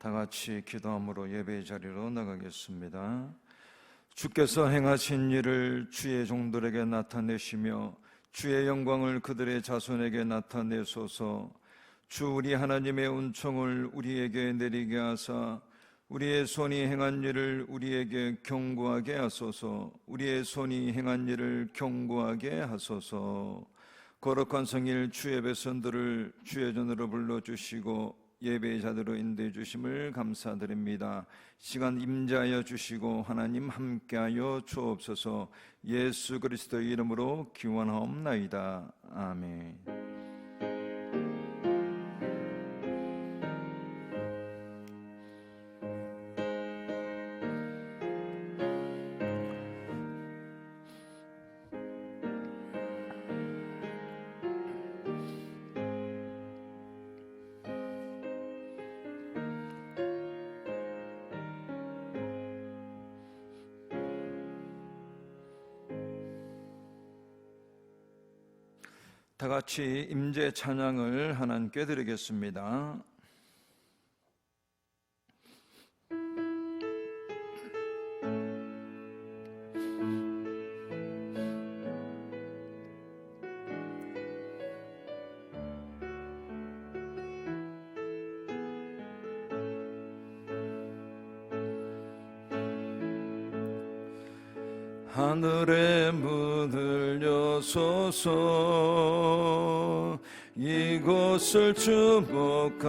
다 같이 기도함으로 예배의 자리로 나가겠습니다. 주께서 행하신 일을 주의 종들에게 나타내시며 주의 영광을 그들의 자손에게 나타내소서. 주 우리 하나님의 은총을 우리에게 내리게 하사 우리의 손이 행한 일을 우리에게 경고하게 하소서. 우리의 손이 행한 일을 경고하게 하소서. 거룩한 성일 주의 백성들을 주의 전으로 불러주시고 예배의 자들로 인도해 주심을 감사드립니다. 시간 임재하여 주시고 하나님 함께하여 주옵소서. 예수 그리스도의 이름으로 기원하옵나이다. 아멘. 다 같이 임재 찬양을 하나님께 드리겠습니다. 하늘의 문을 여소서. 이곳을 주목하소서.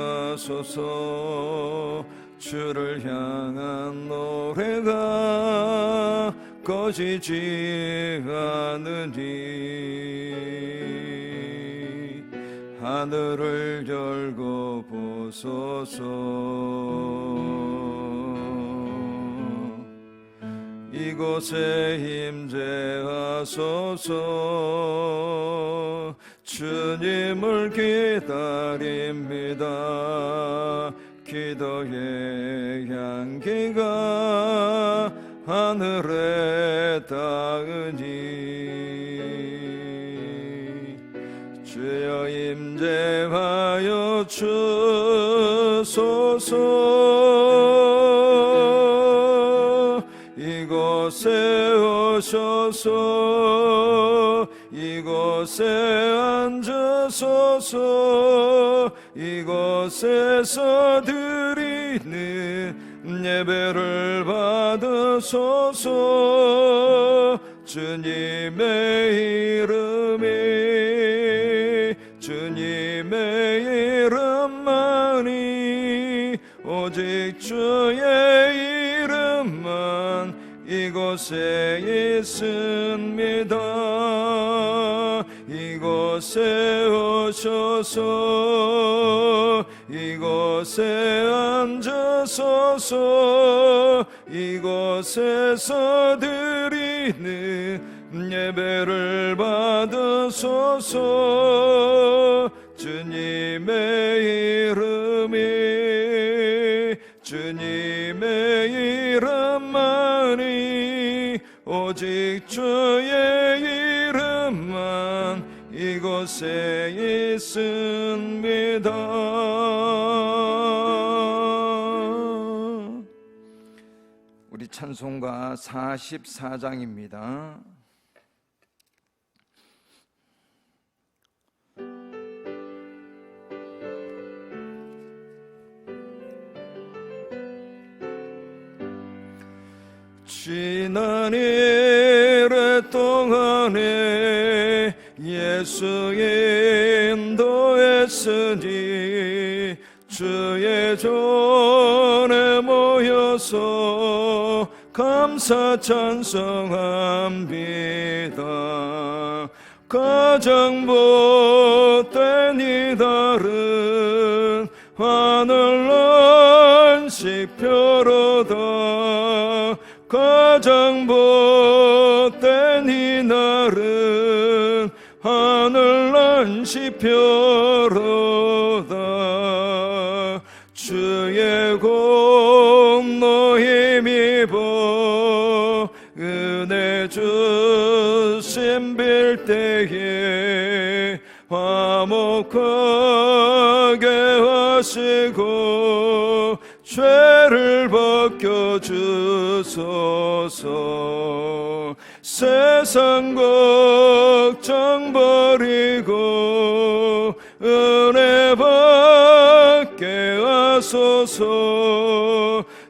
주를 향한 노래가 꺼지지 않으니 하늘을 열고 보소서. 이곳에 임재하소서. 주님을 기다립니다. 기도의 향기가 하늘에 닿으니 주여 임재하여 주소서. 이곳에 오셔서 이곳에 앉으소서. 이곳에서 드리는 예배를 받으소서. 주님의 이름만이 오직 주의 이름만 이곳에 있습니다. 이곳에 오셔서 이곳에 앉으소서. 이곳에서 드리는 예배를 받으소서. 주님의 이름만이 오직 주의 이름만 이곳에 있습니다. 우리 찬송가 44장입니다. 지난 일회 동안에 예수 인도했으니 주의 전에 모여서 감사 찬송합니다. 가장 못된 이달은 하늘난 시표로다. 가장 못된 이날은 하늘난 시표로다. 주의 공로 힘입어 은혜 주심 빌 때에 화목하게 하시고 죄를 벗겨주소서. 세상 걱정 버리고 은혜 받게 하소서.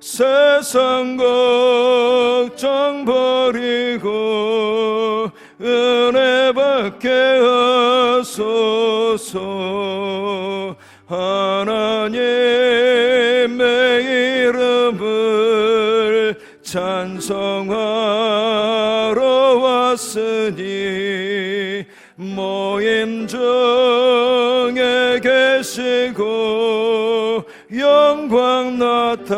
세상 걱정 버리고 은혜 받게 하소서. 하나님의 이름을 찬송하러 왔으니 모임 중에 계시고 영광 나타내소서.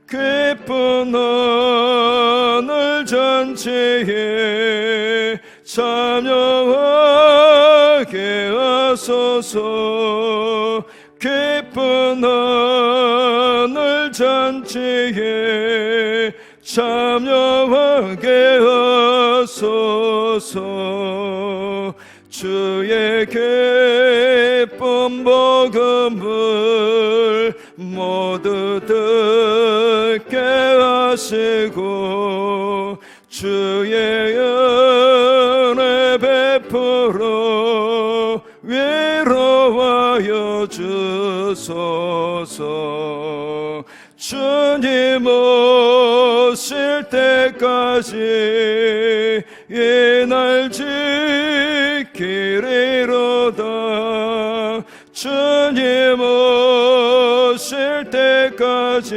기쁜 하늘 잔치에 참여하게 하소서. 기쁜 하늘 잔치에 참여하게 하소서. 주의 기쁜 복음을 모두 듣게 하시고 주의 은혜 베풀어 위로하여 주소서. 주님 오실 때까지 이 날 지키리로다. 주님 오실 때까지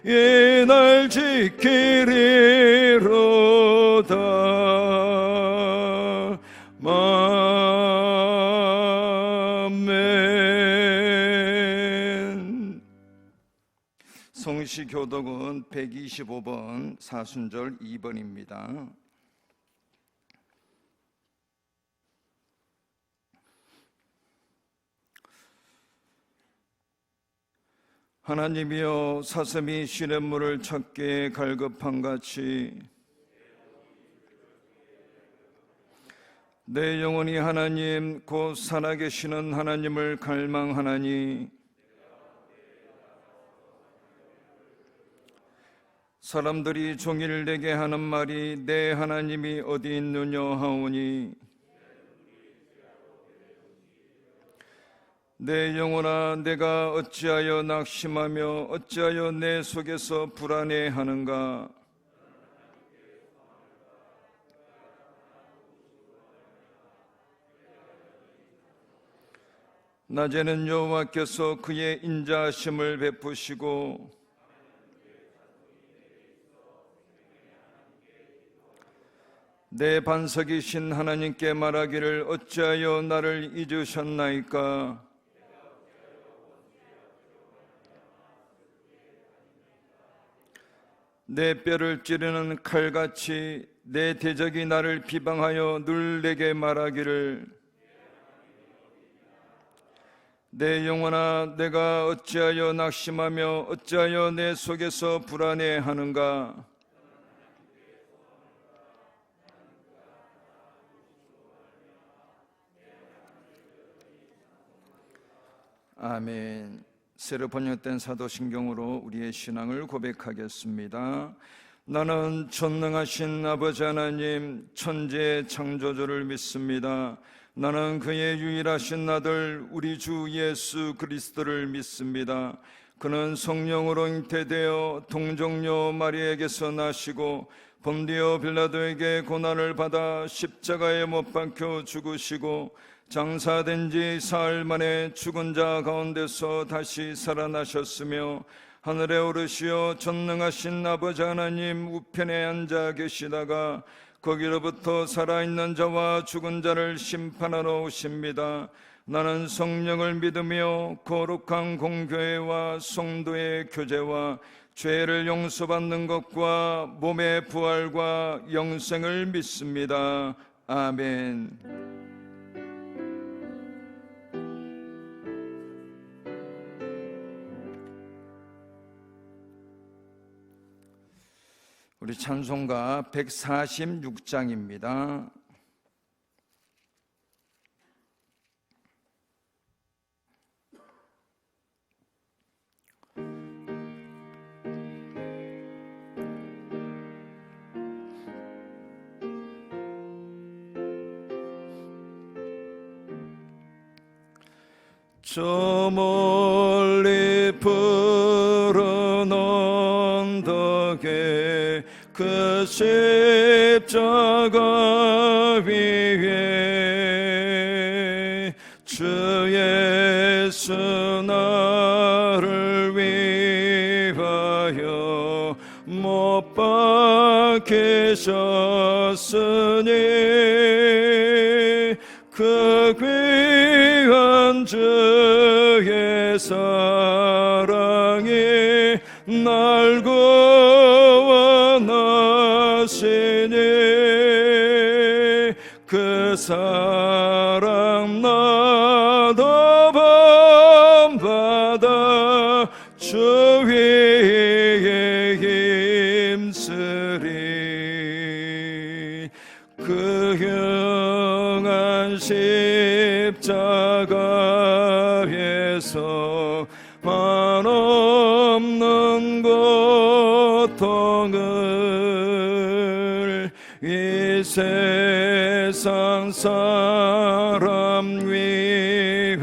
이 날 지키리로다. 아멘. 성시교독은 125번 사순절 2번입니다. 하나님이여, 사슴이 시냇물을 찾기에 갈급한 같이 내 영혼이 하나님 곧 살아계시는 하나님을 갈망하나니, 사람들이 종일 내게 하는 말이 내 하나님이 어디 있느냐 하오니, 내 영혼아, 내가 어찌하여 낙심하며 어찌하여 내 속에서 불안해하는가. 낮에는 여호와께서 그의 인자하심을 베푸시고 내 반석이신 하나님께 말하기를 어찌하여 나를 잊으셨나이까. 내 뼈를 찌르는 칼같이 내 대적이 나를 비방하여 늘 내게 말하기를 내 영혼아, 내가 어찌하여 낙심하며 어찌하여 내 속에서 불안해하는가. 아멘. 새로 번역된 사도신경으로 우리의 신앙을 고백하겠습니다. 나는 전능하신 아버지 하나님 천지의 창조주를 믿습니다. 나는 그의 유일하신 아들 우리 주 예수 그리스도를 믿습니다. 그는 성령으로 잉태되어 동정녀 마리에게서 나시고 본디오 빌라도에게 고난을 받아 십자가에 못 박혀 죽으시고 장사된 지 사흘 만에 죽은 자 가운데서 다시 살아나셨으며 하늘에 오르시어 전능하신 아버지 하나님 우편에 앉아 계시다가 거기로부터 살아있는 자와 죽은 자를 심판하러 오십니다. 나는 성령을 믿으며 거룩한 공교회와 성도의 교제와 죄를 용서받는 것과 몸의 부활과 영생을 믿습니다. 아멘. 우리 찬송가 146장입니다. 저 멀리 푸른 언덕에 그 십자가 위에 주 예수 나를 위하여 못 박히셨으니 그 귀한 주의 사랑이 날 구원하시니 그 사랑 나도 본받아 주 위에 힘쓰리 그 흉한 십자가에서 한없는 고통을 이 세상 사람 위하여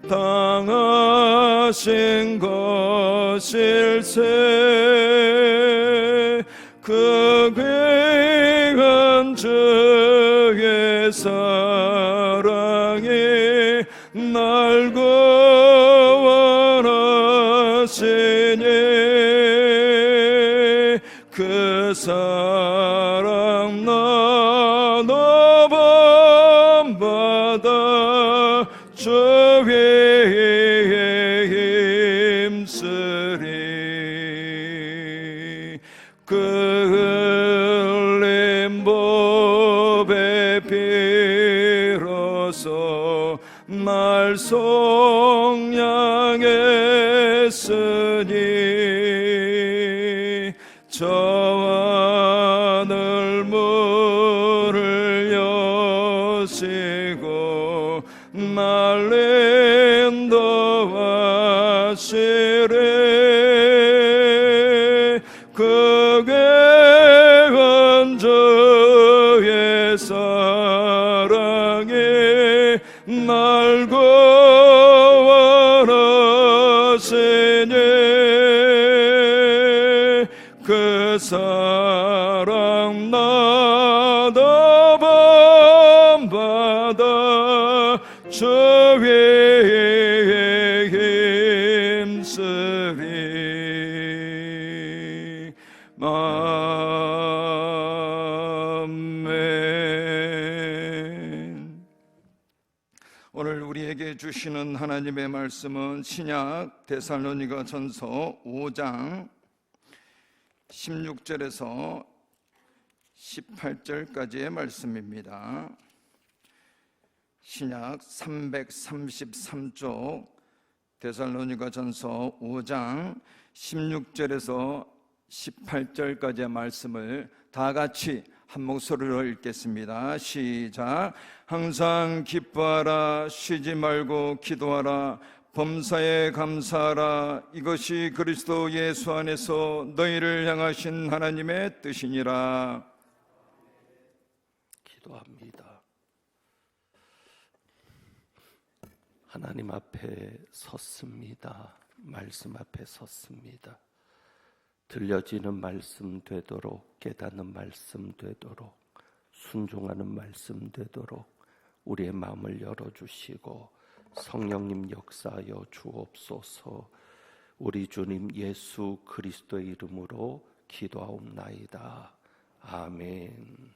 당하신 것일세 그 귀한 주의 사랑이 날 구원하시니 그 사랑 나도 본받아 주 위에 힘쓰리 그 흘린 보배 비로소 날 속량했으니 저 하늘 문을 여시고 날 인도하시리 그 귀한 주의 사랑이 날 구원하시니 그 사랑 나도 본받아 주 위에 힘쓰리 아멘. 오늘 우리에게 주시는 하나님의 말씀은 신약 데살로니가전서 5장 16절에서 18절까지의 말씀입니다. 신약 333쪽 데살로니가전서 5장 16절에서 18절까지의 말씀을 다 같이 한 목소리로 읽겠습니다. 시작. 항상 기뻐하라, 쉬지 말고 기도하라, 범사에 감사하라. 이것이 그리스도 예수 안에서 너희를 향하신 하나님의 뜻이니라. 기도합니다. 하나님 앞에 섰습니다. 말씀 앞에 섰습니다. 들려지는 말씀 되도록, 깨닫는 말씀 되도록, 순종하는 말씀 되도록 우리의 마음을 열어주시고 성령님 역사하여 주옵소서. 우리 주님 예수 그리스도의 이름으로 기도하옵나이다. 아멘.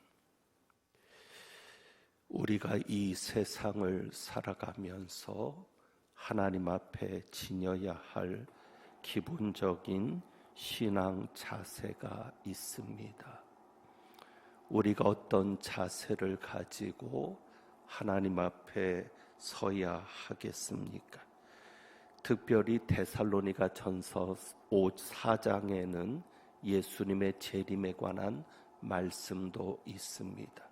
우리가 이 세상을 살아가면서 하나님 앞에 지녀야 할 기본적인 신앙 자세가 있습니다. 우리가 어떤 자세를 가지고 하나님 앞에 서야 하겠습니까? 특별히 데살로니가 전서 4장에는 예수님의 재림에 관한 말씀도 있습니다.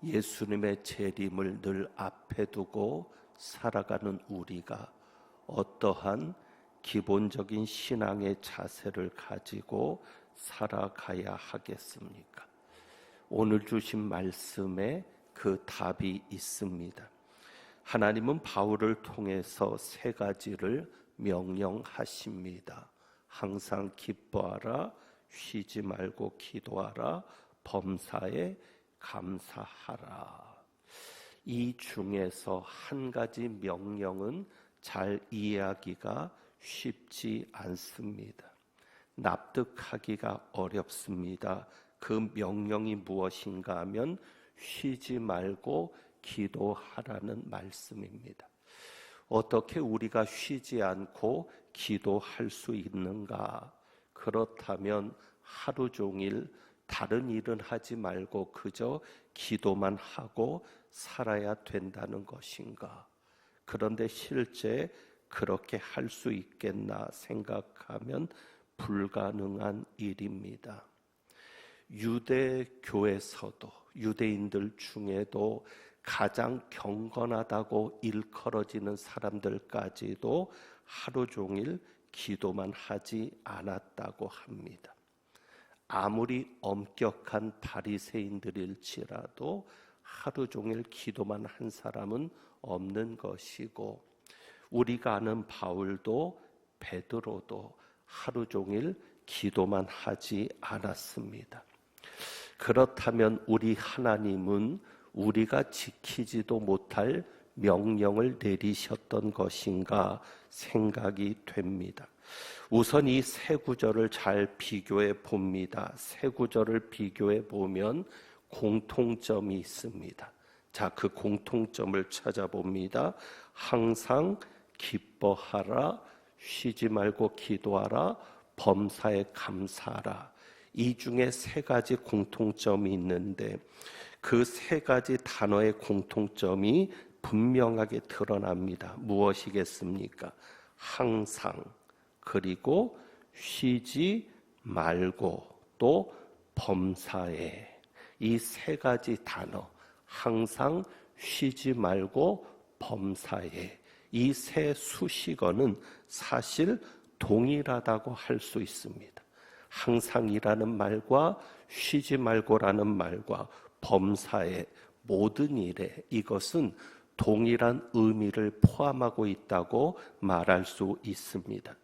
예수님의 재림을 늘 앞에 두고 살아가는 우리가 어떠한 기본적인 신앙의 자세를 가지고 살아가야 하겠습니까? 오늘 주신 말씀에 그 답이 있습니다. 하나님은 바울을 통해서 세 가지를 명령하십니다. 항상 기뻐하라, 쉬지 말고 기도하라, 범사에 감사하라. 이 중에서 한 가지 명령은 잘 이해하기가 쉽지 않습니다. 납득하기가 어렵습니다. 그 명령이 무엇인가 하면 쉬지 말고 기도하라는 말씀입니다. 어떻게 우리가 쉬지 않고 기도할 수 있는가? 그렇다면 하루 종일 다른 일은 하지 말고 그저 기도만 하고 살아야 된다는 것인가? 그런데 실제 그렇게 할 수 있겠나 생각하면 불가능한 일입니다. 유대교에서도 유대인들 중에도 가장 경건하다고 일컬어지는 사람들까지도 하루 종일 기도만 하지 않았다고 합니다. 아무리 엄격한 바리새인들일지라도 하루 종일 기도만 한 사람은 없는 것이고, 우리가 아는 바울도 베드로도 하루 종일 기도만 하지 않았습니다. 그렇다면 우리 하나님은 우리가 지키지도 못할 명령을 내리셨던 것인가 생각이 됩니다. 우선 이 세 구절을 잘 비교해 봅니다. 세 구절을 비교해 보면 공통점이 있습니다. 자, 그 공통점을 찾아봅니다. 항상 기뻐하라, 쉬지 말고 기도하라, 범사에 감사하라. 이 중에 세 가지 공통점이 있는데 그 세 가지 단어의 공통점이 분명하게 드러납니다. 무엇이겠습니까? 항상, 그리고 쉬지 말고, 또 범사에. 이 세 가지 단어, 항상, 쉬지 말고, 범사에. 이 세 수식어는 사실 동일하다고 할 수 있습니다. 항상이라는 말과 쉬지 말고라는 말과 범사에, 모든 일에, 이것은 동일한 의미를 포함하고 있다고 말할 수 있습니다.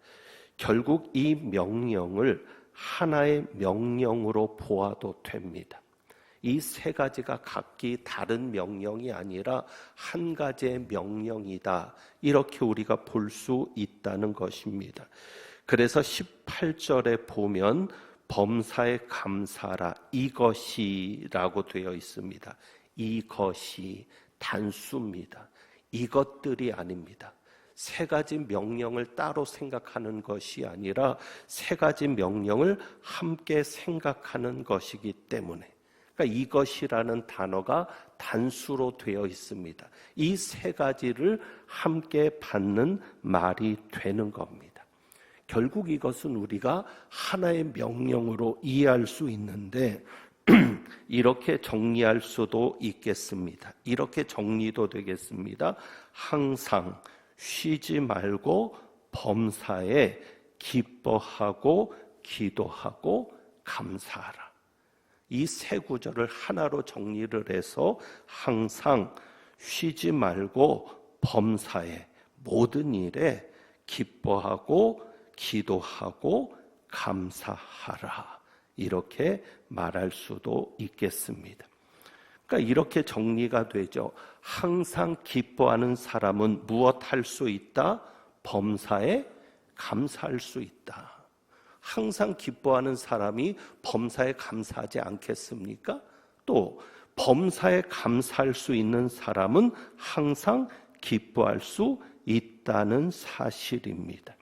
결국 이 명령을 하나의 명령으로 보아도 됩니다. 이 세 가지가 각기 다른 명령이 아니라 한 가지의 명령이다, 이렇게 우리가 볼 수 있다는 것입니다. 그래서 18절에 보면 범사에 감사하라, 이것이라고 되어 있습니다. 이것이 단수입니다. 이것들이 아닙니다. 세 가지 명령을 따로 생각하는 것이 아니라 세 가지 명령을 함께 생각하는 것이기 때문에, 그러니까 이것이라는 단어가 단수로 되어 있습니다. 이 세 가지를 함께 받는 말이 되는 겁니다. 결국 이것은 우리가 하나의 명령으로 이해할 수 있는데 이렇게 정리할 수도 있겠습니다. 이렇게 정리도 되겠습니다. 항상 쉬지 말고 범사에 기뻐하고 기도하고 감사하라. 이 세 구절을 하나로 정리를 해서 항상 쉬지 말고 범사에, 모든 일에 기뻐하고 기도하고 감사하라, 이렇게 말할 수도 있겠습니다. 그러니까 이렇게 정리가 되죠. 항상 기뻐하는 사람은 무엇 할 수 있다? 범사에 감사할 수 있다. 항상 기뻐하는 사람이 범사에 감사하지 않겠습니까? 또 범사에 감사할 수 있는 사람은 항상 기뻐할 수 있다는 사실입니다.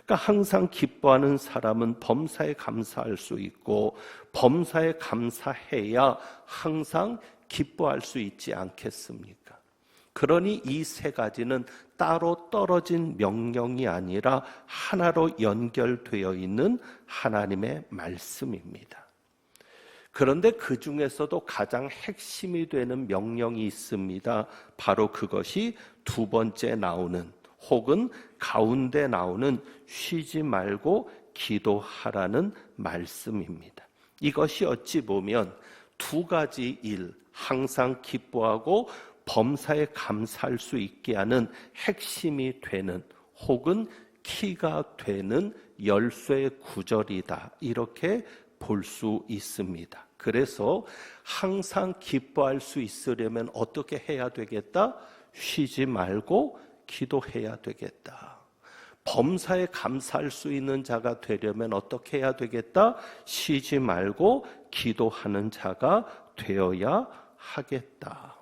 그러니까 항상 기뻐하는 사람은 범사에 감사할 수 있고, 범사에 감사해야 항상 기뻐할 수 있지 않겠습니까? 그러니 이 세 가지는 따로 떨어진 명령이 아니라 하나로 연결되어 있는 하나님의 말씀입니다. 그런데 그 중에서도 가장 핵심이 되는 명령이 있습니다. 바로 그것이 두 번째 나오는, 혹은 가운데 나오는 쉬지 말고 기도하라는 말씀입니다. 이것이 어찌 보면 두 가지 일, 항상 기뻐하고 범사에 감사할 수 있게 하는 핵심이 되는 혹은 키가 되는 열쇠의 구절이다. 이렇게 볼 수 있습니다. 그래서 항상 기뻐할 수 있으려면 어떻게 해야 되겠다? 쉬지 말고 기도해야 되겠다. 범사에 감사할 수 있는 자가 되려면 어떻게 해야 되겠다? 쉬지 말고 기도하는 자가 되어야 하겠다.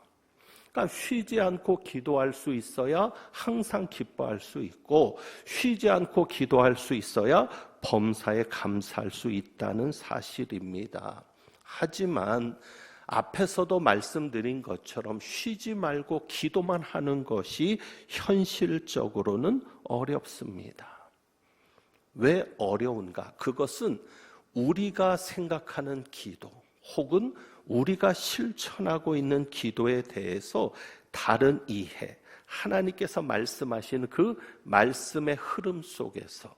그러니까 쉬지 않고 기도할 수 있어야 항상 기뻐할 수 있고, 쉬지 않고 기도할 수 있어야 범사에 감사할 수 있다는 사실입니다. 하지만 앞에서도 말씀드린 것처럼 쉬지 말고 기도만 하는 것이 현실적으로는 어렵습니다. 왜 어려운가? 그것은 우리가 생각하는 기도 혹은 우리가 실천하고 있는 기도에 대해서 다른 이해, 하나님께서 말씀하신 그 말씀의 흐름 속에서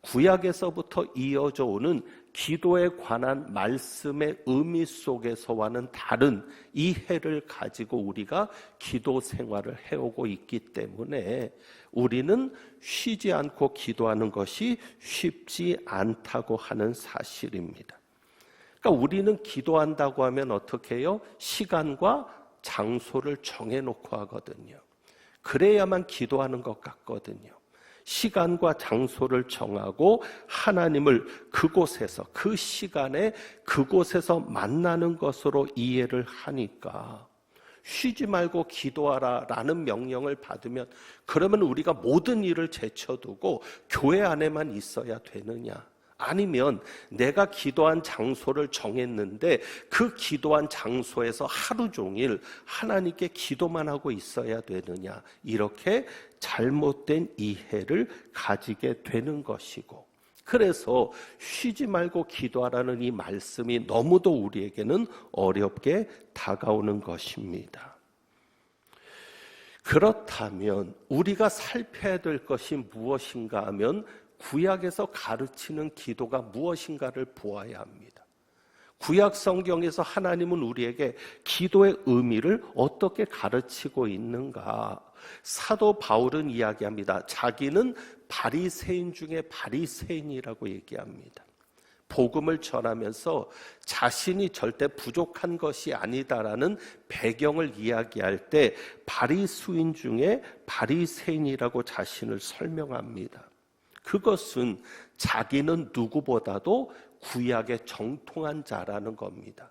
구약에서부터 이어져 오는 기도에 관한 말씀의 의미 속에서와는 다른 이해를 가지고 우리가 기도 생활을 해오고 있기 때문에 우리는 쉬지 않고 기도하는 것이 쉽지 않다고 하는 사실입니다. 그러니까 우리는 기도한다고 하면 어떻게 해요? 시간과 장소를 정해놓고 하거든요. 그래야만 기도하는 것 같거든요. 시간과 장소를 정하고 하나님을 그곳에서, 그 시간에 그곳에서 만나는 것으로 이해를 하니까 쉬지 말고 기도하라 라는 명령을 받으면 그러면 우리가 모든 일을 제쳐두고 교회 안에만 있어야 되느냐? 아니면 내가 기도한 장소를 정했는데 그 기도한 장소에서 하루 종일 하나님께 기도만 하고 있어야 되느냐? 이렇게 잘못된 이해를 가지게 되는 것이고, 그래서 쉬지 말고 기도하라는 이 말씀이 너무도 우리에게는 어렵게 다가오는 것입니다. 그렇다면 우리가 살펴야 될 것이 무엇인가 하면 구약에서 가르치는 기도가 무엇인가를 보아야 합니다. 구약 성경에서 하나님은 우리에게 기도의 의미를 어떻게 가르치고 있는가? 사도 바울은 이야기합니다. 자기는 바리새인 중에 바리새인이라고 얘기합니다. 복음을 전하면서 자신이 절대 부족한 것이 아니다라는 배경을 이야기할 때 바리수인 중에 바리새인이라고 자신을 설명합니다. 그것은 자기는 누구보다도 구약에 정통한 자라는 겁니다.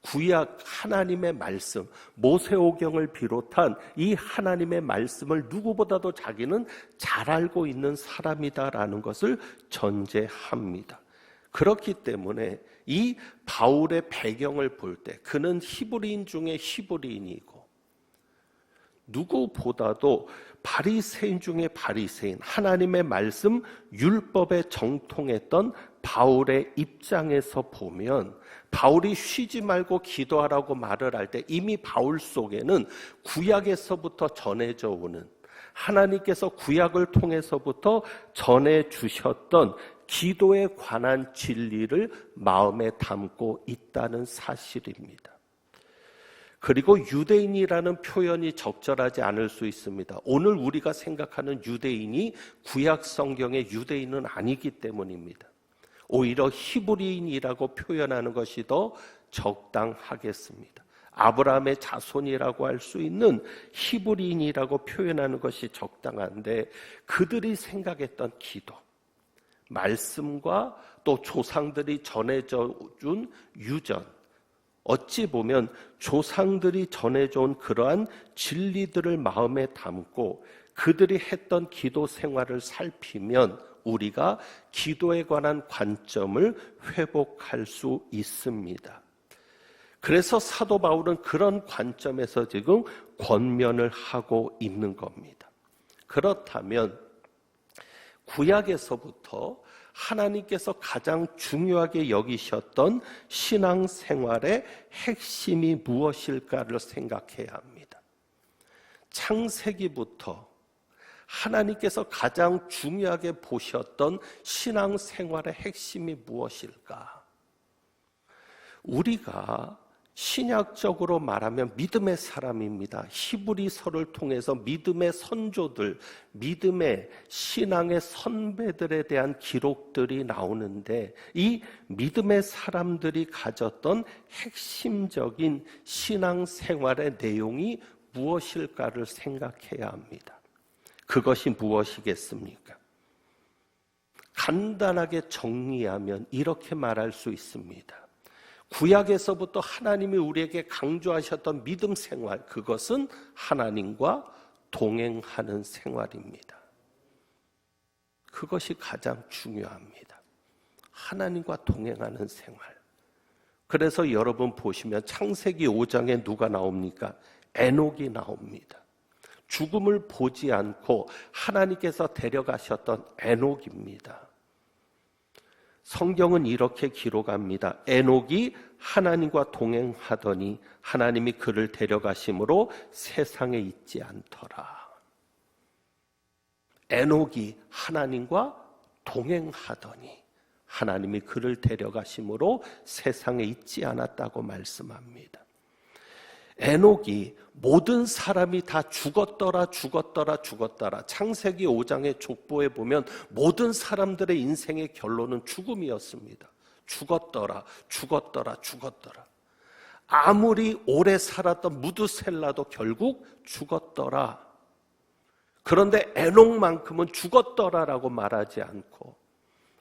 구약 하나님의 말씀, 모세오경을 비롯한 이 하나님의 말씀을 누구보다도 자기는 잘 알고 있는 사람이다라는 것을 전제합니다. 그렇기 때문에 이 바울의 배경을 볼 때 그는 히브리인 중에 히브리인이고 누구보다도 바리새인 중에 바리새인, 하나님의 말씀 율법에 정통했던 바울의 입장에서 보면 바울이 쉬지 말고 기도하라고 말을 할 때 이미 바울 속에는 구약에서부터 전해져 오는, 하나님께서 구약을 통해서부터 전해주셨던 기도에 관한 진리를 마음에 담고 있다는 사실입니다. 그리고 유대인이라는 표현이 적절하지 않을 수 있습니다. 오늘 우리가 생각하는 유대인이 구약 성경의 유대인은 아니기 때문입니다. 오히려 히브리인이라고 표현하는 것이 더 적당하겠습니다. 아브라함의 자손이라고 할 수 있는 히브리인이라고 표현하는 것이 적당한데 그들이 생각했던 기도, 말씀과 또 조상들이 전해져 준 유전, 어찌 보면 조상들이 전해준 그러한 진리들을 마음에 담고 그들이 했던 기도 생활을 살피면 우리가 기도에 관한 관점을 회복할 수 있습니다. 그래서 사도 바울은 그런 관점에서 지금 권면을 하고 있는 겁니다. 그렇다면 구약에서부터 하나님께서 가장 중요하게 여기셨던 신앙생활의 핵심이 무엇일까를 생각해야 합니다. 창세기부터 하나님께서 가장 중요하게 보셨던 신앙생활의 핵심이 무엇일까? 우리가 신약적으로 말하면 믿음의 사람입니다. 히브리서를 통해서 믿음의 선조들, 믿음의 신앙의 선배들에 대한 기록들이 나오는데, 이 믿음의 사람들이 가졌던 핵심적인 신앙생활의 내용이 무엇일까를 생각해야 합니다. 그것이 무엇이겠습니까? 간단하게 정리하면 이렇게 말할 수 있습니다. 구약에서부터 하나님이 우리에게 강조하셨던 믿음 생활, 그것은 하나님과 동행하는 생활입니다. 그것이 가장 중요합니다. 하나님과 동행하는 생활. 그래서 여러분 보시면 창세기 5장에 누가 나옵니까? 에녹이 나옵니다. 죽음을 보지 않고 하나님께서 데려가셨던 에녹입니다. 성경은 이렇게 기록합니다. 에녹이 하나님과 동행하더니 하나님이 그를 데려가심으로 세상에 있지 않더라. 에녹이 하나님과 동행하더니 하나님이 그를 데려가심으로 세상에 있지 않았다고 말씀합니다. 에녹이 모든 사람이 다 죽었더라. 창세기 5장의 족보에 보면 모든 사람들의 인생의 결론은 죽음이었습니다. 죽었더라. 아무리 오래 살았던 무드셀라도 결국 죽었더라. 그런데 에녹만큼은 죽었더라라고 말하지 않고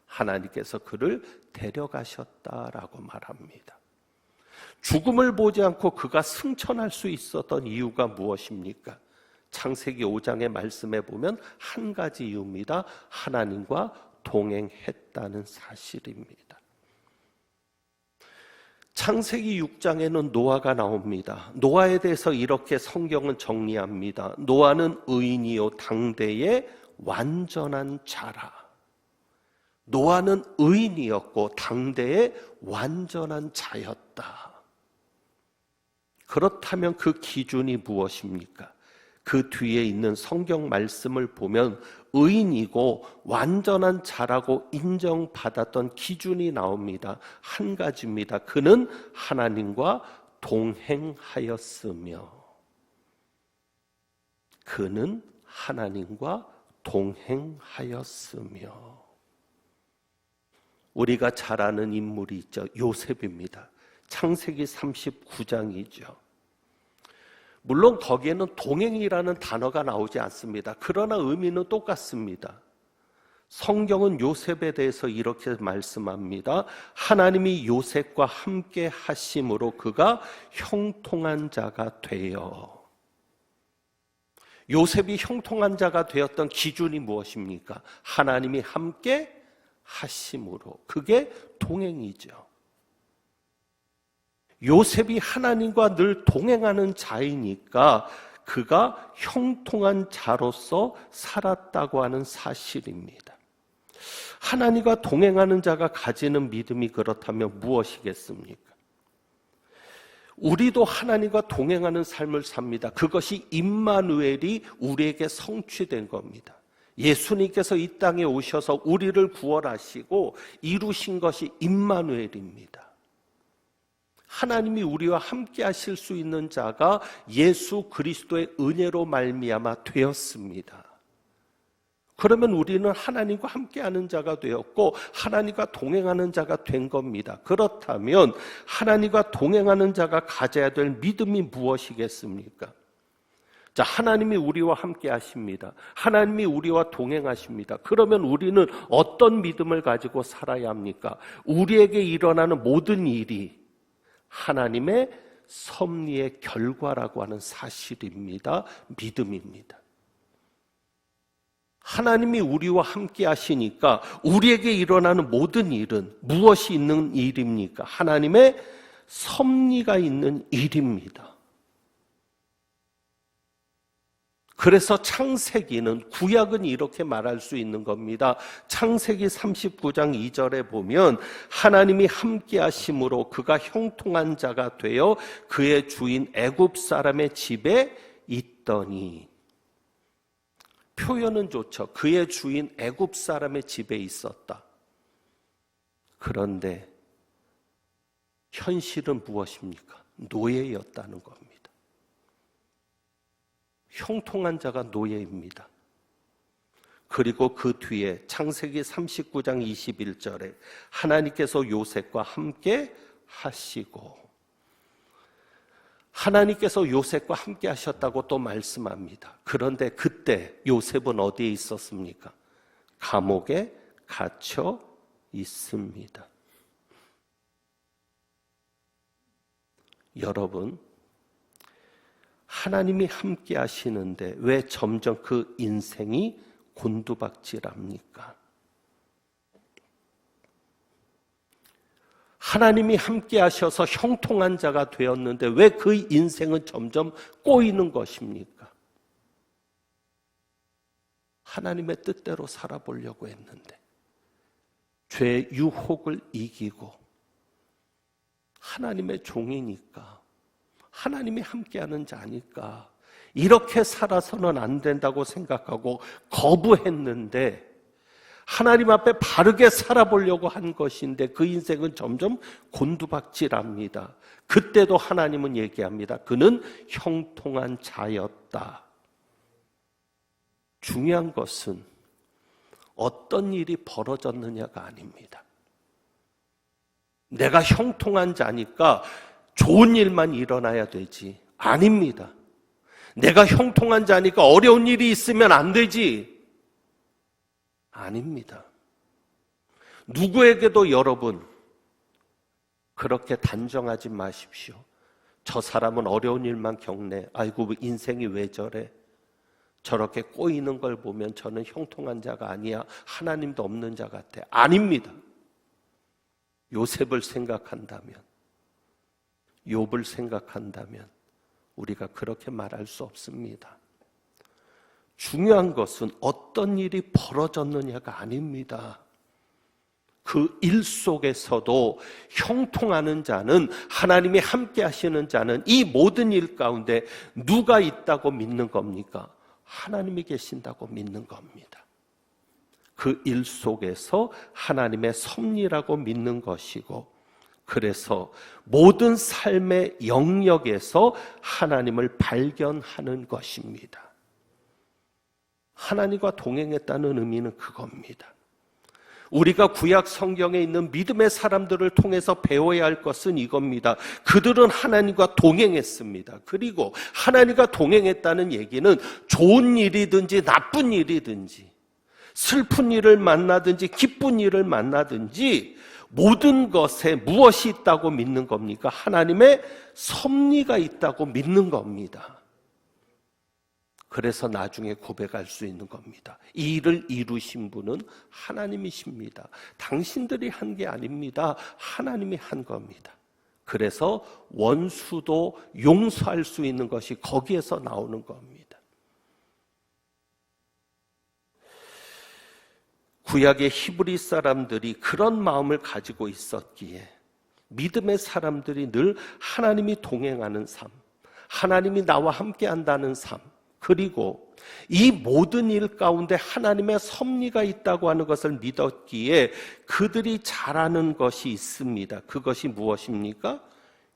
하나님께서 그를 데려가셨다라고 말합니다. 죽음을 보지 않고 그가 승천할 수 있었던 이유가 무엇입니까? 창세기 5장의 말씀에 보면 한 가지 이유입니다. 하나님과 동행했다는 사실입니다. 창세기 6장에는 노아가 나옵니다. 노아에 대해서 이렇게 성경은 정리합니다. 노아는 의인이요 당대의 완전한 자라. 노아는 의인이었고 당대의 완전한 자였다. 그렇다면 그 기준이 무엇입니까? 그 뒤에 있는 성경 말씀을 보면 의인이고 완전한 자라고 인정받았던 기준이 나옵니다. 한 가지입니다. 그는 하나님과 동행하였으며. 그는 하나님과 동행하였으며. 우리가 잘 아는 인물이 있죠. 요셉입니다. 창세기 39장이죠. 물론 거기에는 동행이라는 단어가 나오지 않습니다. 그러나 의미는 똑같습니다. 성경은 요셉에 대해서 이렇게 말씀합니다. 하나님이 요셉과 함께 하심으로 그가 형통한 자가 되어. 요셉이 형통한 자가 되었던 기준이 무엇입니까? 하나님이 함께 하심으로. 그게 동행이죠. 요셉이 하나님과 늘 동행하는 자이니까 그가 형통한 자로서 살았다고 하는 사실입니다. 하나님과 동행하는 자가 가지는 믿음이 그렇다면 무엇이겠습니까? 우리도 하나님과 동행하는 삶을 삽니다. 그것이 임마누엘이 우리에게 성취된 겁니다. 예수님께서 이 땅에 오셔서 우리를 구원하시고 이루신 것이 임마누엘입니다. 하나님이 우리와 함께 하실 수 있는 자가 예수 그리스도의 은혜로 말미암아 되었습니다. 그러면 우리는 하나님과 함께하는 자가 되었고 하나님과 동행하는 자가 된 겁니다. 그렇다면 하나님과 동행하는 자가 가져야 될 믿음이 무엇이겠습니까? 자, 하나님이 우리와 함께 하십니다. 하나님이 우리와 동행하십니다. 그러면 우리는 어떤 믿음을 가지고 살아야 합니까? 우리에게 일어나는 모든 일이 하나님의 섭리의 결과라고 하는 사실입니다. 믿음입니다. 하나님이 우리와 함께 하시니까 우리에게 일어나는 모든 일은 무엇이 있는 일입니까? 하나님의 섭리가 있는 일입니다. 그래서 창세기는, 구약은 이렇게 말할 수 있는 겁니다. 창세기 39장 2절에 보면 하나님이 함께 하심으로 그가 형통한 자가 되어 그의 주인 애굽 사람의 집에 있더니. 표현은 좋죠. 그의 주인 애굽 사람의 집에 있었다. 그런데 현실은 무엇입니까? 노예였다는 겁니다. 형통한 자가 노예입니다. 그리고 그 뒤에 창세기 39장 21절에 하나님께서 요셉과 함께 하시고, 하나님께서 요셉과 함께 하셨다고 또 말씀합니다. 그런데 그때 요셉은 어디에 있었습니까? 감옥에 갇혀 있습니다. 여러분, 하나님이 함께 하시는데 왜 점점 그 인생이 곤두박질합니까? 하나님이 함께 하셔서 형통한 자가 되었는데 왜 그 인생은 점점 꼬이는 것입니까? 하나님의 뜻대로 살아보려고 했는데 죄의 유혹을 이기고 하나님의 종이니까, 하나님이 함께하는 자니까 이렇게 살아서는 안 된다고 생각하고 거부했는데 하나님 앞에 바르게 살아보려고 한 것인데 그 인생은 점점 곤두박질합니다. 그때도 하나님은 얘기합니다. 그는 형통한 자였다. 중요한 것은 어떤 일이 벌어졌느냐가 아닙니다. 내가 형통한 자니까 좋은 일만 일어나야 되지. 아닙니다. 내가 형통한 자니까 어려운 일이 있으면 안 되지. 아닙니다. 누구에게도 여러분 그렇게 단정하지 마십시오. 저 사람은 어려운 일만 겪네. 아이고 인생이 왜 저래. 저렇게 꼬이는 걸 보면 저는 형통한 자가 아니야. 하나님도 없는 자 같아. 아닙니다. 요셉을 생각한다면, 욥을 생각한다면 우리가 그렇게 말할 수 없습니다. 중요한 것은 어떤 일이 벌어졌느냐가 아닙니다. 그 일 속에서도 형통하는 자는, 하나님이 함께 하시는 자는 이 모든 일 가운데 누가 있다고 믿는 겁니까? 하나님이 계신다고 믿는 겁니다. 그 일 속에서 하나님의 섭리라고 믿는 것이고, 그래서 모든 삶의 영역에서 하나님을 발견하는 것입니다. 하나님과 동행했다는 의미는 그겁니다. 우리가 구약 성경에 있는 믿음의 사람들을 통해서 배워야 할 것은 이겁니다. 그들은 하나님과 동행했습니다. 그리고 하나님과 동행했다는 얘기는 좋은 일이든지 나쁜 일이든지, 슬픈 일을 만나든지 기쁜 일을 만나든지 모든 것에 무엇이 있다고 믿는 겁니까? 하나님의 섭리가 있다고 믿는 겁니다. 그래서 나중에 고백할 수 있는 겁니다. 이 일을 이루신 분은 하나님이십니다. 당신들이 한 게 아닙니다. 하나님이 한 겁니다. 그래서 원수도 용서할 수 있는 것이 거기에서 나오는 겁니다. 구약의 히브리 사람들이 그런 마음을 가지고 있었기에 믿음의 사람들이 늘 하나님이 동행하는 삶, 하나님이 나와 함께 한다는 삶, 그리고 이 모든 일 가운데 하나님의 섭리가 있다고 하는 것을 믿었기에 그들이 잘하는 것이 있습니다. 그것이 무엇입니까?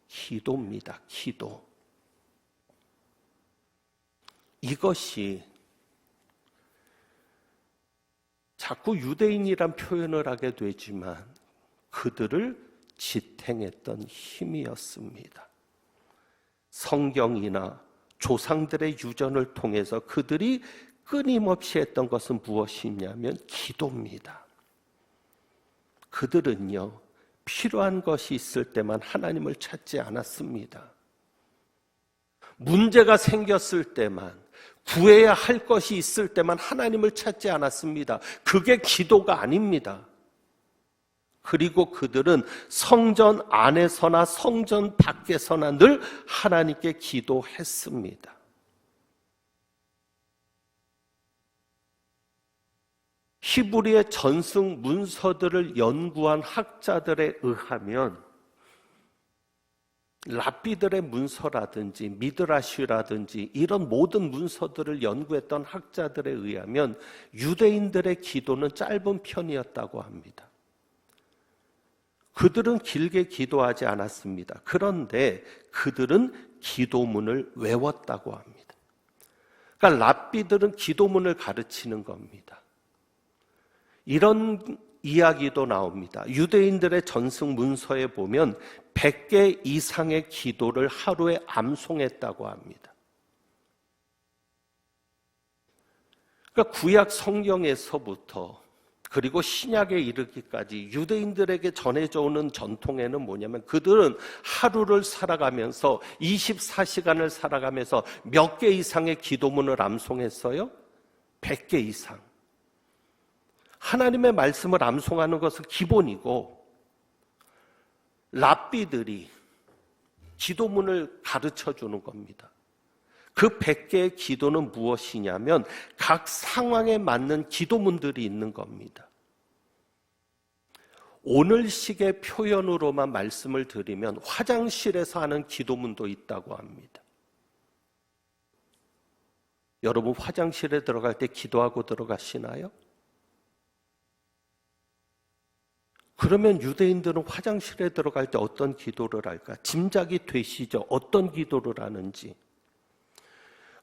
기도입니다. 기도. 이것이 자꾸 유대인이란 표현을 하게 되지만 그들을 지탱했던 힘이었습니다. 성경이나 조상들의 유전을 통해서 그들이 끊임없이 했던 것은 무엇이냐면 기도입니다. 그들은요, 필요한 것이 있을 때만 하나님을 찾지 않았습니다. 문제가 생겼을 때만, 구해야 할 것이 있을 때만 하나님을 찾지 않았습니다. 그게 기도가 아닙니다. 그리고 그들은 성전 안에서나 성전 밖에서나 늘 하나님께 기도했습니다. 히브리의 전승 문서들을 연구한 학자들에 의하면 랍비들의 문서라든지 미드라시라든지 이런 모든 문서들을 연구했던 학자들에 의하면 유대인들의 기도는 짧은 편이었다고 합니다. 그들은 길게 기도하지 않았습니다. 그런데 그들은 기도문을 외웠다고 합니다. 그러니까 랍비들은 기도문을 가르치는 겁니다. 이런 이야기도 나옵니다. 유대인들의 전승 문서에 보면 100개 이상의 기도를 하루에 암송했다고 합니다. 그러니까 구약 성경에서부터 그리고 신약에 이르기까지 유대인들에게 전해져 오는 전통에는 뭐냐면 그들은 하루를 살아가면서 24시간을 살아가면서 몇 개 이상의 기도문을 암송했어요? 100개 이상. 하나님의 말씀을 암송하는 것은 기본이고 랍비들이 기도문을 가르쳐 주는 겁니다. 그 100개의 기도는 무엇이냐면 각 상황에 맞는 기도문들이 있는 겁니다. 오늘식의 표현으로만 말씀을 드리면 화장실에서 하는 기도문도 있다고 합니다. 여러분 화장실에 들어갈 때 기도하고 들어가시나요? 그러면 유대인들은 화장실에 들어갈 때 어떤 기도를 할까? 짐작이 되시죠? 어떤 기도를 하는지.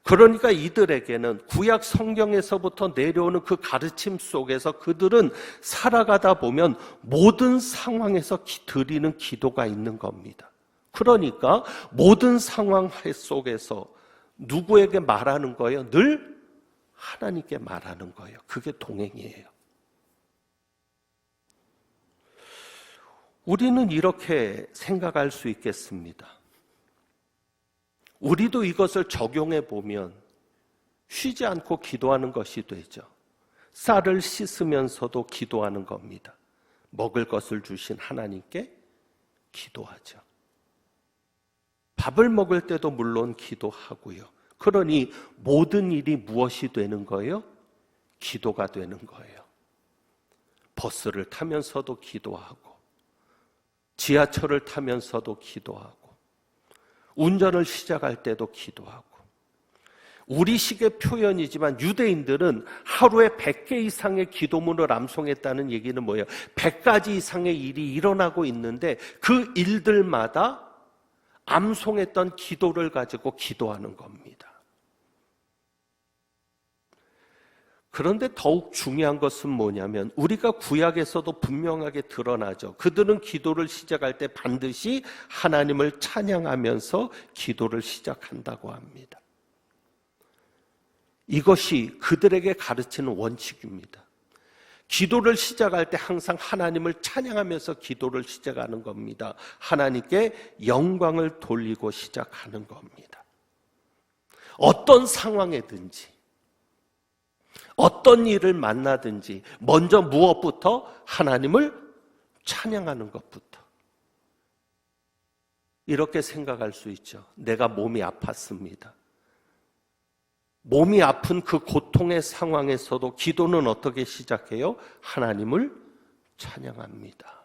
그러니까 이들에게는 구약 성경에서부터 내려오는 그 가르침 속에서 그들은 살아가다 보면 모든 상황에서 드리는 기도가 있는 겁니다. 그러니까 모든 상황 속에서 누구에게 말하는 거예요? 늘 하나님께 말하는 거예요. 그게 동행이에요. 우리는 이렇게 생각할 수 있겠습니다. 우리도 이것을 적용해 보면 쉬지 않고 기도하는 것이 되죠. 쌀을 씻으면서도 기도하는 겁니다. 먹을 것을 주신 하나님께 기도하죠. 밥을 먹을 때도 물론 기도하고요. 그러니 모든 일이 무엇이 되는 거예요? 기도가 되는 거예요. 버스를 타면서도 기도하고 지하철을 타면서도 기도하고 운전을 시작할 때도 기도하고 우리식의 표현이지만 유대인들은 하루에 100개 이상의 기도문을 암송했다는 얘기는 뭐예요? 100가지 이상의 일이 일어나고 있는데 그 일들마다 암송했던 기도를 가지고 기도하는 겁니다. 그런데 더욱 중요한 것은 뭐냐면 우리가 구약에서도 분명하게 드러나죠. 그들은 기도를 시작할 때 반드시 하나님을 찬양하면서 기도를 시작한다고 합니다. 이것이 그들에게 가르치는 원칙입니다. 기도를 시작할 때 항상 하나님을 찬양하면서 기도를 시작하는 겁니다. 하나님께 영광을 돌리고 시작하는 겁니다. 어떤 상황에든지 어떤 일을 만나든지 먼저 무엇부터? 하나님을 찬양하는 것부터. 이렇게 생각할 수 있죠. 내가 몸이 아팠습니다. 몸이 아픈 그 고통의 상황에서도 기도는 어떻게 시작해요? 하나님을 찬양합니다.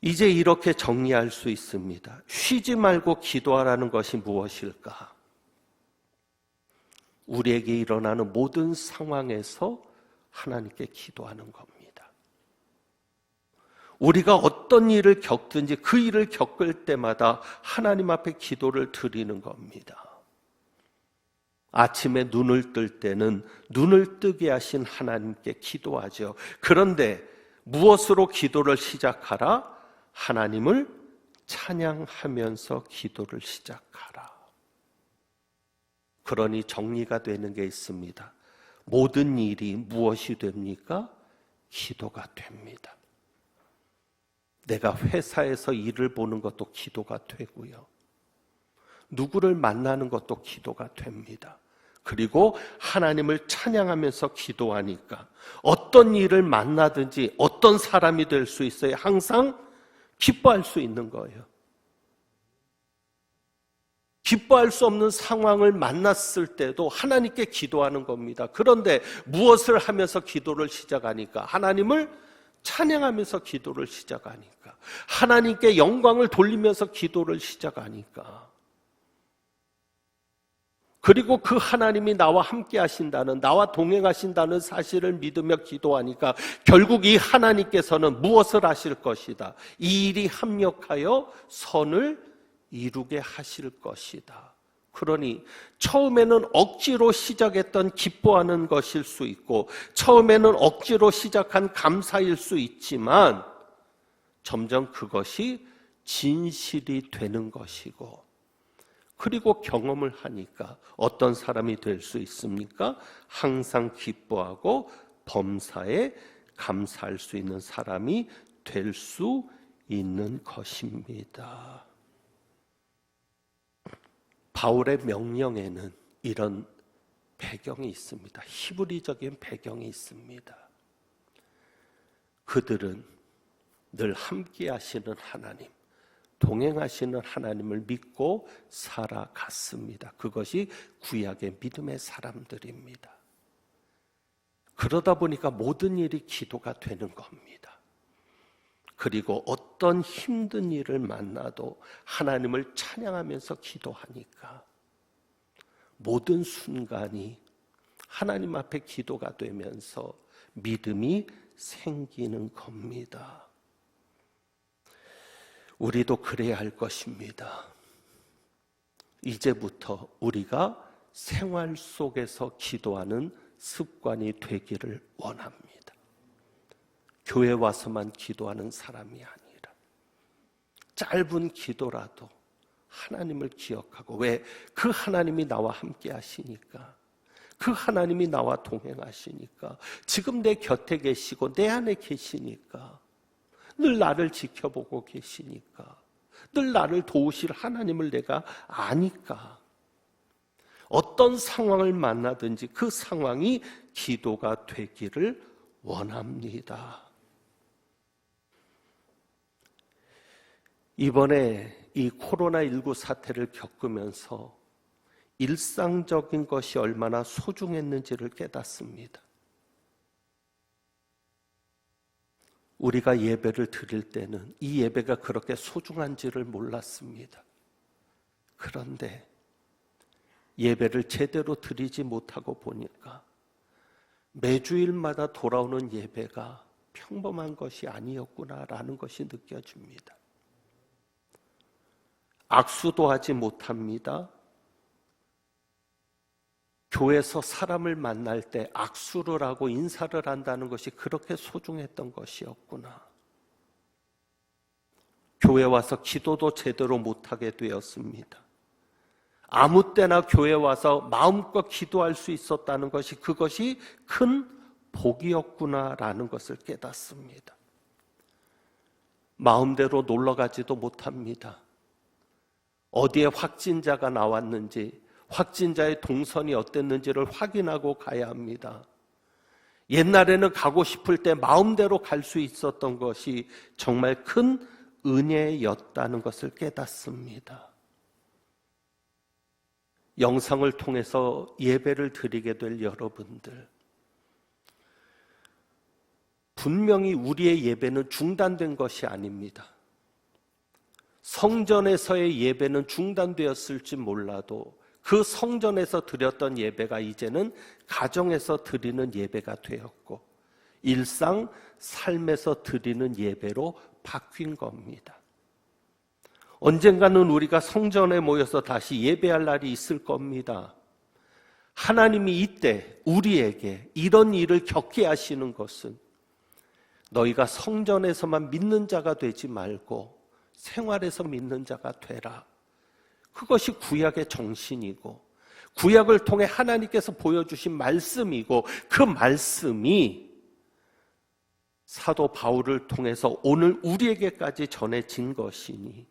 이제 이렇게 정리할 수 있습니다. 쉬지 말고 기도하라는 것이 무엇일까? 우리에게 일어나는 모든 상황에서 하나님께 기도하는 겁니다. 우리가 어떤 일을 겪든지 그 일을 겪을 때마다 하나님 앞에 기도를 드리는 겁니다. 아침에 눈을 뜰 때는 눈을 뜨게 하신 하나님께 기도하죠. 그런데 무엇으로 기도를 시작하라? 하나님을 찬양하면서 기도를 시작하라. 그러니 정리가 되는 게 있습니다. 모든 일이 무엇이 됩니까? 기도가 됩니다. 내가 회사에서 일을 보는 것도 기도가 되고요. 누구를 만나는 것도 기도가 됩니다. 그리고 하나님을 찬양하면서 기도하니까 어떤 일을 만나든지 어떤 사람이 될 수 있어요. 항상 기뻐할 수 있는 거예요. 기뻐할 수 없는 상황을 만났을 때도 하나님께 기도하는 겁니다. 그런데 무엇을 하면서 기도를 시작하니까? 하나님을 찬양하면서 기도를 시작하니까. 하나님께 영광을 돌리면서 기도를 시작하니까. 그리고 그 하나님이 나와 함께 하신다는, 나와 동행하신다는 사실을 믿으며 기도하니까 결국 이 하나님께서는 무엇을 하실 것이다? 이 일이 합력하여 선을 이루게 하실 것이다. 그러니 처음에는 억지로 시작했던 기뻐하는 것일 수 있고, 처음에는 억지로 시작한 감사일 수 있지만 점점 그것이 진실이 되는 것이고, 그리고 경험을 하니까 어떤 사람이 될 수 있습니까? 항상 기뻐하고 범사에 감사할 수 있는 사람이 될 수 있는 것입니다. 바울의 명령에는 이런 배경이 있습니다. 히브리적인 배경이 있습니다. 그들은 늘 함께 하시는 하나님, 동행하시는 하나님을 믿고 살아갔습니다. 그것이 구약의 믿음의 사람들입니다. 그러다 보니까 모든 일이 기도가 되는 겁니다. 그리고 어떤 힘든 일을 만나도 하나님을 찬양하면서 기도하니까 모든 순간이 하나님 앞에 기도가 되면서 믿음이 생기는 겁니다. 우리도 그래야 할 것입니다. 이제부터 우리가 생활 속에서 기도하는 습관이 되기를 원합니다. 교회 와서만 기도하는 사람이 아니라 짧은 기도라도 하나님을 기억하고, 왜? 그 하나님이 나와 함께 하시니까, 그 하나님이 나와 동행하시니까, 지금 내 곁에 계시고 내 안에 계시니까, 늘 나를 지켜보고 계시니까, 늘 나를 도우실 하나님을 내가 아니까 어떤 상황을 만나든지 그 상황이 기도가 되기를 원합니다. 이번에 이 코로나19 사태를 겪으면서 일상적인 것이 얼마나 소중했는지를 깨닫습니다. 우리가 예배를 드릴 때는 이 예배가 그렇게 소중한지를 몰랐습니다. 그런데 예배를 제대로 드리지 못하고 보니까 매주일마다 돌아오는 예배가 평범한 것이 아니었구나라는 것이 느껴집니다. 악수도 하지 못합니다. 교회에서 사람을 만날 때 악수를 하고 인사를 한다는 것이 그렇게 소중했던 것이었구나. 교회 와서 기도도 제대로 못하게 되었습니다. 아무 때나 교회 와서 마음껏 기도할 수 있었다는 것이, 그것이 큰 복이었구나라는 것을 깨닫습니다. 마음대로 놀러 가지도 못합니다. 어디에 확진자가 나왔는지, 확진자의 동선이 어땠는지를 확인하고 가야 합니다. 옛날에는 가고 싶을 때 마음대로 갈 수 있었던 것이 정말 큰 은혜였다는 것을 깨닫습니다. 영상을 통해서 예배를 드리게 될 여러분들, 분명히 우리의 예배는 중단된 것이 아닙니다. 성전에서의 예배는 중단되었을지 몰라도 그 성전에서 드렸던 예배가 이제는 가정에서 드리는 예배가 되었고, 일상 삶에서 드리는 예배로 바뀐 겁니다. 언젠가는 우리가 성전에 모여서 다시 예배할 날이 있을 겁니다. 하나님이 이때 우리에게 이런 일을 겪게 하시는 것은 너희가 성전에서만 믿는 자가 되지 말고 생활에서 믿는 자가 되라. 그것이 구약의 정신이고, 구약을 통해 하나님께서 보여주신 말씀이고, 그 말씀이 사도 바울을 통해서 오늘 우리에게까지 전해진 것이니,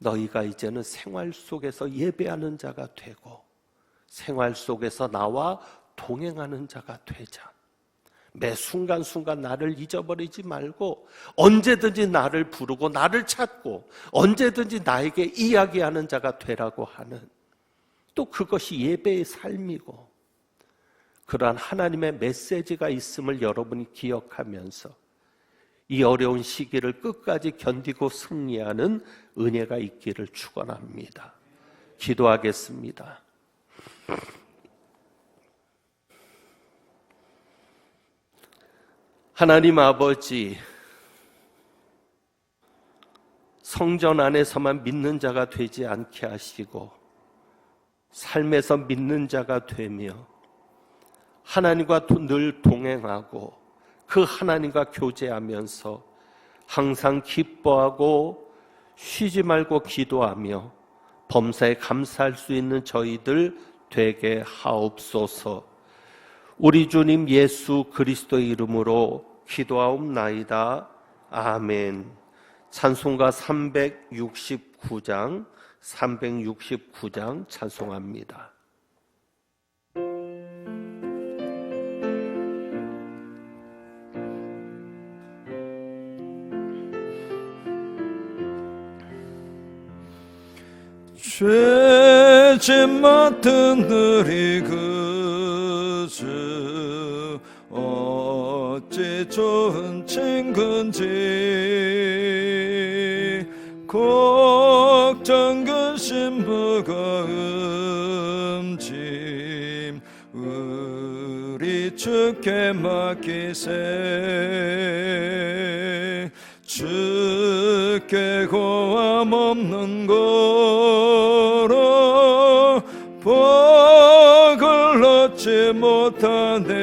너희가 이제는 생활 속에서 예배하는 자가 되고 생활 속에서 나와 동행하는 자가 되자. 매 순간순간 나를 잊어버리지 말고 언제든지 나를 부르고 나를 찾고 언제든지 나에게 이야기하는 자가 되라고 하는, 또 그것이 예배의 삶이고, 그러한 하나님의 메시지가 있음을 여러분이 기억하면서 이 어려운 시기를 끝까지 견디고 승리하는 은혜가 있기를 축원합니다. 기도하겠습니다. 하나님 아버지, 성전 안에서만 믿는 자가 되지 않게 하시고 삶에서 믿는 자가 되며 하나님과 늘 동행하고 그 하나님과 교제하면서 항상 기뻐하고 쉬지 말고 기도하며 범사에 감사할 수 있는 저희들 되게 하옵소서. 우리 주님 예수 그리스도의 이름으로 기도하옵나이다. 아멘. 찬송가 369장 찬송합니다. 죄짐 맡은 너희 그주 어찌 좋은 친구인지 걱정 근심 무거움짐 우리 주께 맡기세. 주께 고함 없는 거로 복을 얻지 못하네.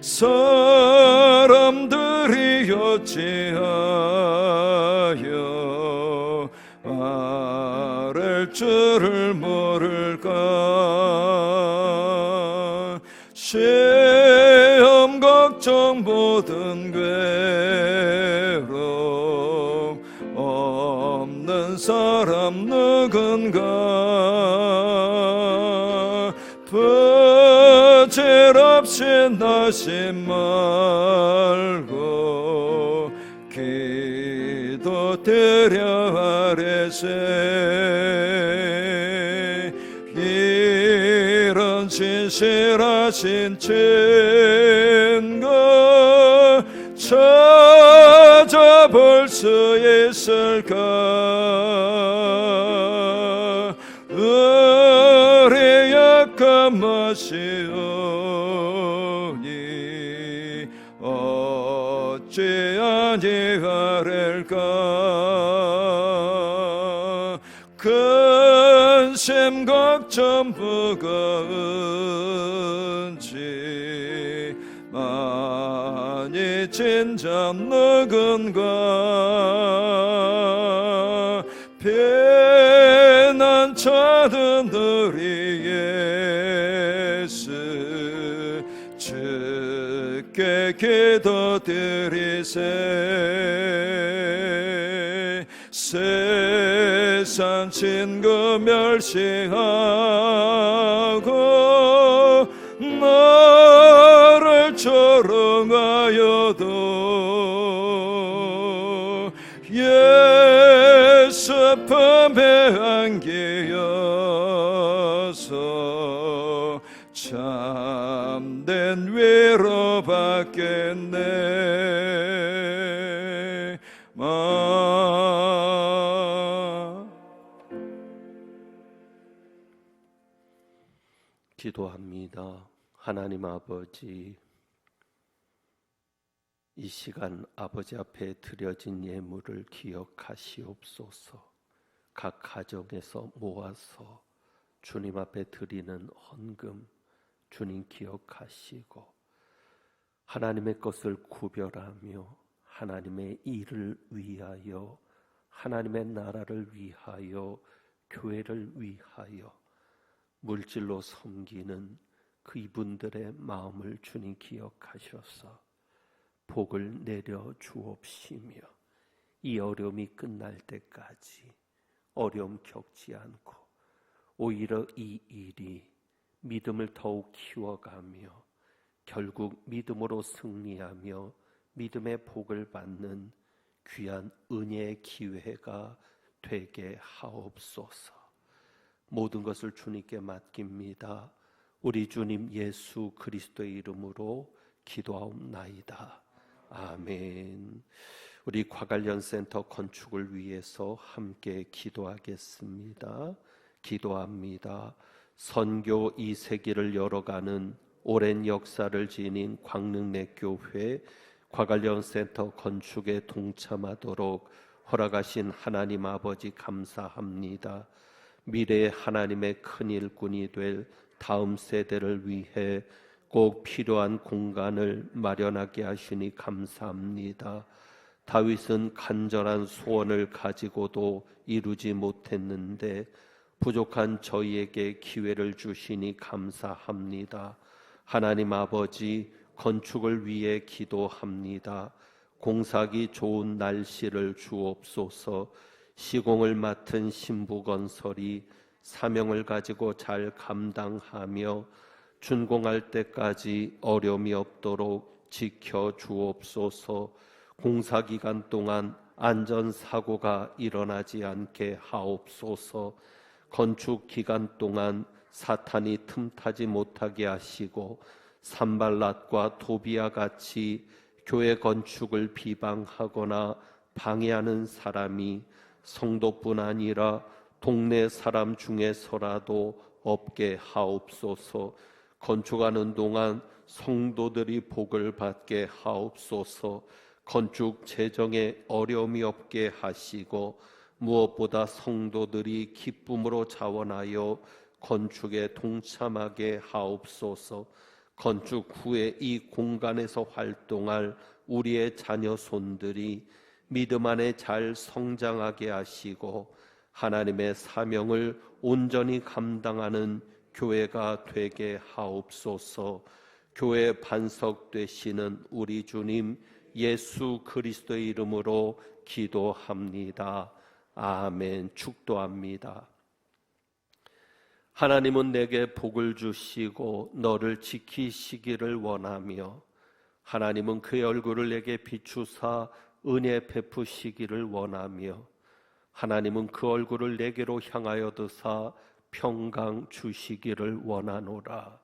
사람들이 어찌하여 아랠 줄을 모를까. 시험 걱정 모든 괴로움 없는 사람 누군가. 부질없이 나심 말고 기도드려 아뢰세. 이런 진실하신 친구 찾아볼 수 있을까. 우리 약한 마시오니 어찌 아니하랄까. 근심 걱정 무거운지 많이 진잠 누군가. 피난 찾은 우리 예수 주께 기도드리세. 세상 친구 멸시하고 나를 조롱하여도 예수 품에 안기어서 참된 위로 받겠네. 기도합니다. 하나님 아버지, 이 시간 아버지 앞에 드려진 예물을 기억하시옵소서. 각 가정에서 모아서 주님 앞에 드리는 헌금 주님 기억하시고 하나님의 것을 구별하며 하나님의 일을 위하여 하나님의 나라를 위하여 교회를 위하여 물질로 섬기는 그 이분들의 마음을 주님 기억하셔서 복을 내려 주옵시며 이 어려움이 끝날 때까지 어려움 겪지 않고 오히려 이 일이 믿음을 더욱 키워가며 결국 믿음으로 승리하며 믿음의 복을 받는 귀한 은혜의 기회가 되게 하옵소서. 모든 것을 주님께 맡깁니다. 우리 주님 예수 그리스도의 이름으로 기도하옵나이다. 아멘. 우리 과관련센터 건축을 위해서 함께 기도하겠습니다. 기도합니다. 선교 2세기를 열어가는 오랜 역사를 지닌 광릉내교회 과관련센터 건축에 동참하도록 허락하신 하나님 아버지 감사합니다. 미래의 하나님의 큰 일꾼이 될 다음 세대를 위해 꼭 필요한 공간을 마련하게 하시니 감사합니다. 다윗은 간절한 소원을 가지고도 이루지 못했는데 부족한 저희에게 기회를 주시니 감사합니다. 하나님 아버지, 건축을 위해 기도합니다. 공사하기 좋은 날씨를 주옵소서. 시공을 맡은 신부건설이 사명을 가지고 잘 감당하며 준공할 때까지 어려움이 없도록 지켜 주옵소서. 공사 기간 동안 안전사고가 일어나지 않게 하옵소서. 건축 기간 동안 사탄이 틈타지 못하게 하시고 산발랏과 도비아 같이 교회 건축을 비방하거나 방해하는 사람이 성도뿐 아니라 동네 사람 중에서라도 없게 하옵소서. 건축하는 동안 성도들이 복을 받게 하옵소서. 건축 재정에 어려움이 없게 하시고 무엇보다 성도들이 기쁨으로 자원하여 건축에 동참하게 하옵소서. 건축 후에 이 공간에서 활동할 우리의 자녀 손들이 믿음 안에 잘 성장하게 하시고 하나님의 사명을 온전히 감당하는 교회가 되게 하옵소서. 교회 반석 되시는 우리 주님 예수 그리스도의 이름으로 기도합니다. 아멘. 축도합니다. 하나님은 내게 복을 주시고 너를 지키시기를 원하며 하나님은 그의 얼굴을 내게 비추사 은혜 베푸시기를 원하며 하나님은 그 얼굴을 내게로 향하여 드사 평강 주시기를 원하노라.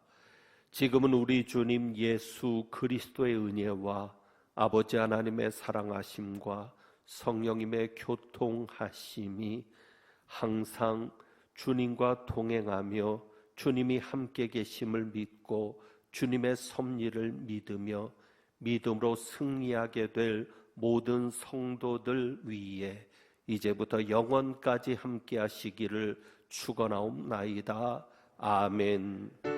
지금은 우리 주님 예수 그리스도의 은혜와 아버지 하나님의 사랑하심과 성령님의 교통하심이 항상 주님과 동행하며 주님이 함께 계심을 믿고 주님의 섭리를 믿으며 믿음으로 승리하게 될 모든 성도들 위에 이제부터 영원까지 함께 하시기를 축원하옵나이다. 아멘.